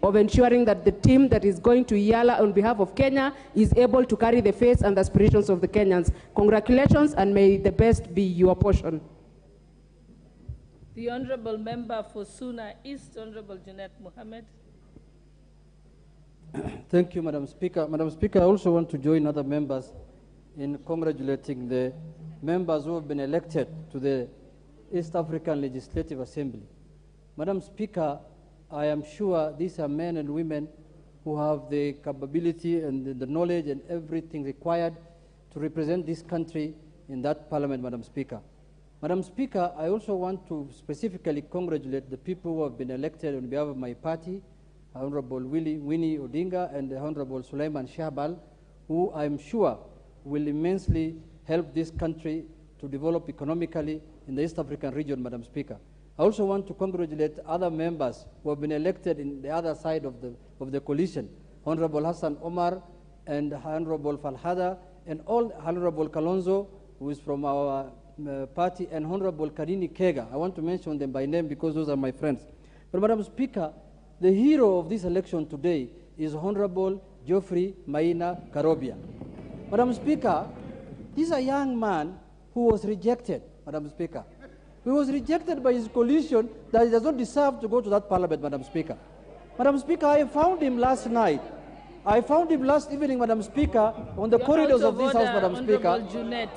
of ensuring that the team that is going to EALA on behalf of Kenya is able to carry the faith and aspirations of the Kenyans. Congratulations, and may the best be your portion. The Honorable Member for Suna East, Honorable Junet Mohamed. Thank you, Madam Speaker. Madam Speaker, I also want to join other members in congratulating the members who have been elected to the East African Legislative Assembly. Madam Speaker, I am sure these are men and women who have the capability and the knowledge and everything required to represent this country in that parliament, Madam Speaker. Madam Speaker, I also want to specifically congratulate the people who have been elected on behalf of my party, Honorable Winnie Odinga and Honorable Suleiman Shahbal, who I'm sure will immensely help this country to develop economically in the East African region, Madam Speaker. I also want to congratulate other members who have been elected in the other side of the coalition, Honorable Hassan Omar and Honorable Falhada, and all Honorable Kalonzo, who is from our party, and Honorable Karini Kega. I want to mention them by name because those are my friends. But Madam Speaker, the hero of this election today is Honorable Geoffrey Maina Karobia. Madam Speaker, this is a young man who was rejected, Madam Speaker. He was rejected by his coalition that he does not deserve to go to that parliament, Madam Speaker. Madam Speaker, I found him last night. I found him last evening, Madam Speaker, on the corridors of this house, Madam Speaker.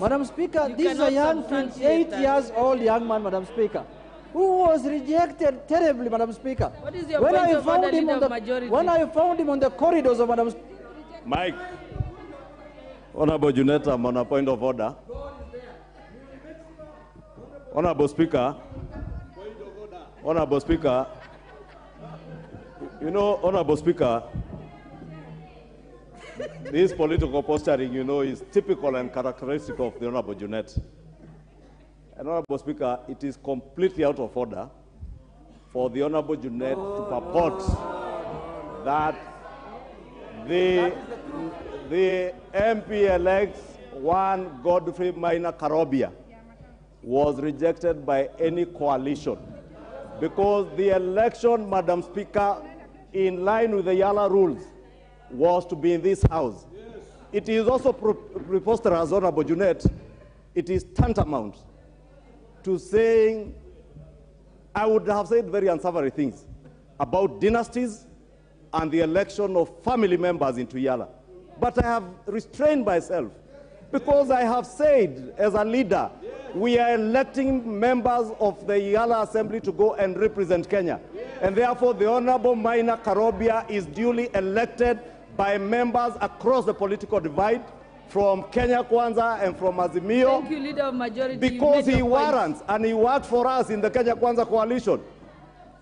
Madam Speaker, this is a young 28 years old young man, Madam Speaker, who was rejected terribly, Madam Speaker. What is your point of order, Leader of Majority? When I found him on the corridors of Madam Speaker. Mike, Honorable Junet, I'm on a point of order. Honorable Speaker, you know, Honorable Speaker, this political posturing, you know, is typical and characteristic of the Honorable Junet. And Honorable Speaker, it is completely out of order for the Honorable Junet to purport that the MP-elect one Godfrey Maina Karobia was rejected by any coalition, because the election, Madam Speaker, in line with the EALA rules, was to be in this house. Yes. It is also preposterous, Honorable Junet, it is tantamount to saying, I would have said very unsavory things about dynasties and the election of family members into EALA. But I have restrained myself because I have said, as a leader, we are electing members of the EALA Assembly to go and represent Kenya. And therefore, the Honorable Maina Karobia is duly elected by members across the political divide, from Kenya Kwanza and from Azimio. Thank you, Leader of Majority. Because he warrants and he worked for us in the Kenya Kwanza coalition.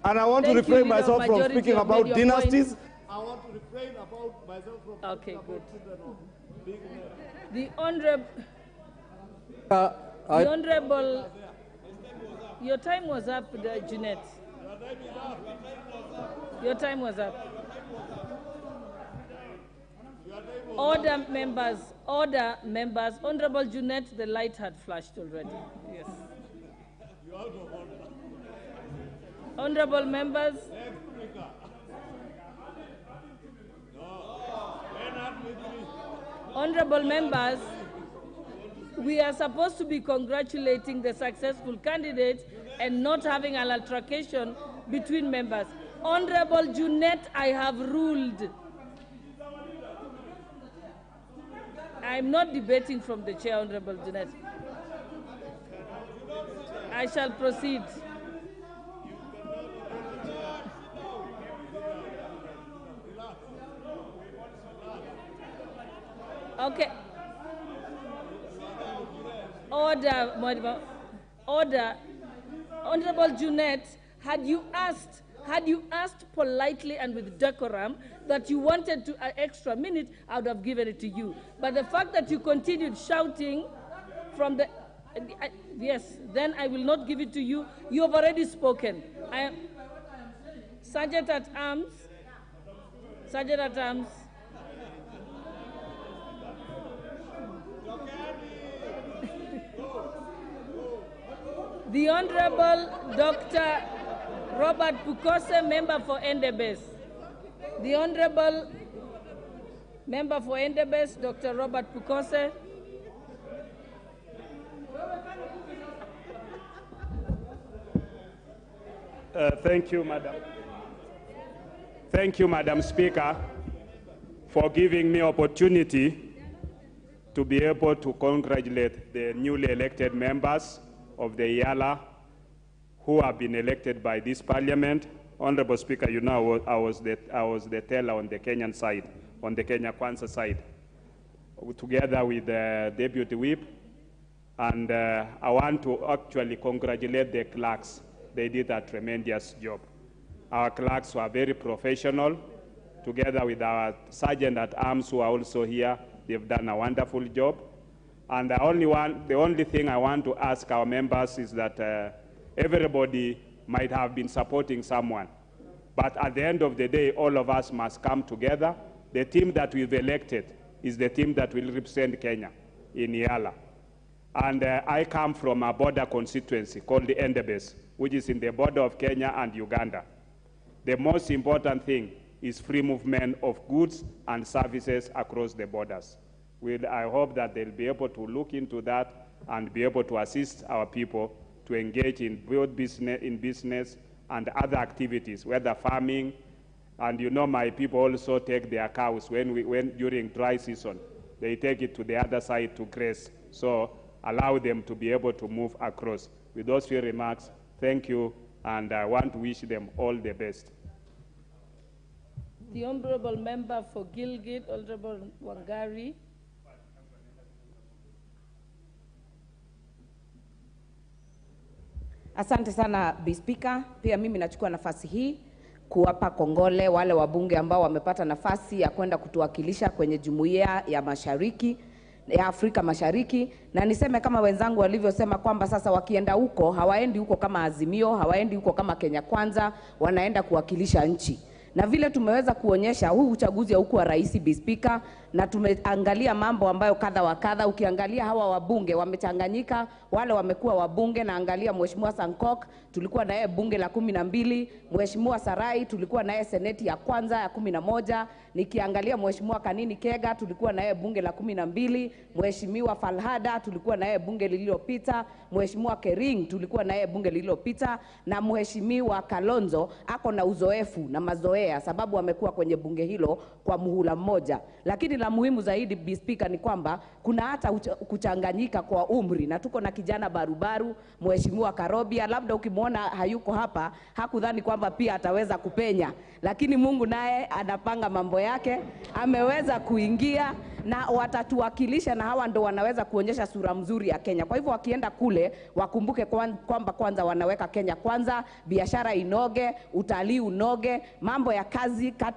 And I want to refrain myself from speaking about dynasties. I want to refrain about myself from okay, good. The Honorable... the Honorable... Your time was up, Junet. Your time was up. Order, members. Order, members. Honorable Junet, the light had flashed already. Yes. Honorable members. Honorable members, we are supposed to be congratulating the successful candidate and not having an altercation between members. Honorable Junet, I have ruled. I'm not debating from the chair, Honorable Junet. I shall proceed. Okay. Order, order. Honorable Junet, had you asked politely and with decorum that you wanted to an extra minute, I would have given it to you. But the fact that you continued shouting from the, yes, then I will not give it to you. You have already spoken. Sergeant at Arms. Sergeant at Arms. The Honorable Dr. Robert Pukose, member for Endebess. The Honorable Member for Endebess, Dr. Robert Pukose. Thank you, Madam. Thank you, Madam Speaker, for giving me opportunity to be able to congratulate the newly elected members of the EALA who have been elected by this Parliament. Honorable Speaker, you know I was the teller on the Kenyan side, on the Kenya Kwanza side, together with the Deputy Whip, and I want to actually congratulate the clerks. They did a tremendous job. Our clerks were very professional, together with our Sergeant at Arms who are also here. They've done a wonderful job. And the only thing I want to ask our members is that everybody might have been supporting someone. But at the end of the day, all of us must come together. The team that we've elected is the team that will represent Kenya in EALA. And I come from a border constituency called the Endebess, which is in the border of Kenya and Uganda. The most important thing is free movement of goods and services across the borders. I hope that they'll be able to look into that and be able to assist our people to engage in both business and other activities, whether farming, and you know my people also take their cows when during dry season. They take it to the other side to graze. So allow them to be able to move across. With those few remarks, thank you, and I want to wish them all the best. The Honorable Member for Gilgit, Honorable Wangari. Asante sana Bi Speaker. Pia mimi nachukua nafasi hii kuwapa kongole wale wabunge ambao wamepata nafasi ya kwenda kutuwakilisha kwenye Jumuiya ya Mashariki ya Afrika Mashariki, na niseme kama wenzangu walivyosema kwamba sasa wakienda huko hawaendi huko kama Azimio, hawaendi huko kama Kenya Kwanza, wanaenda kuwakilisha nchi. Na vile tumeweza kuonyesha huu uchaguzi haukuwa rahisi Bi Speaker, na tumeangalia mambo ambayo kadha wa kadha. Ukiangalia hawa wabunge wamechanganyika, wale wamekuwa wabunge, na angalia Mheshimiwa Sankok tulikuwa naye bunge la 12, Mheshimiwa Sarai tulikuwa naye seneti ya kwanza ya 11, nikiangalia Mheshimiwa Kanini Kega tulikuwa naye bunge la 12, Mheshimiwa Falhada tulikuwa naye bunge lililopita, Mheshimiwa Kering tulikuwa naye bunge lililopita, na Mheshimiwa Kalonzo ako na uzoefu na mazoea sababu amekuwa kwenye bunge hilo kwa muhula mmoja. Lakini la muhimu zaidi Bi Speaker ni kwamba kuna hata kuchanganyika kwa umri, na tuko na kijana barubaru Mheshimiwa Karobia. Labda ukimwona hayuko hapa hakudhani kwamba pia ataweza kupenya, lakini Mungu naye anapanga mambo yake, ameweza kuingia na watatuwakilisha, na hawa ndo wanaweza kuonyesha sura mzuri ya Kenya. Kwa hivyo wakienda kule wakumbuke kwamba kwanza wanaweka Kenya kwanza, biashara inoge, utalii unoge, mambo ya kazi kati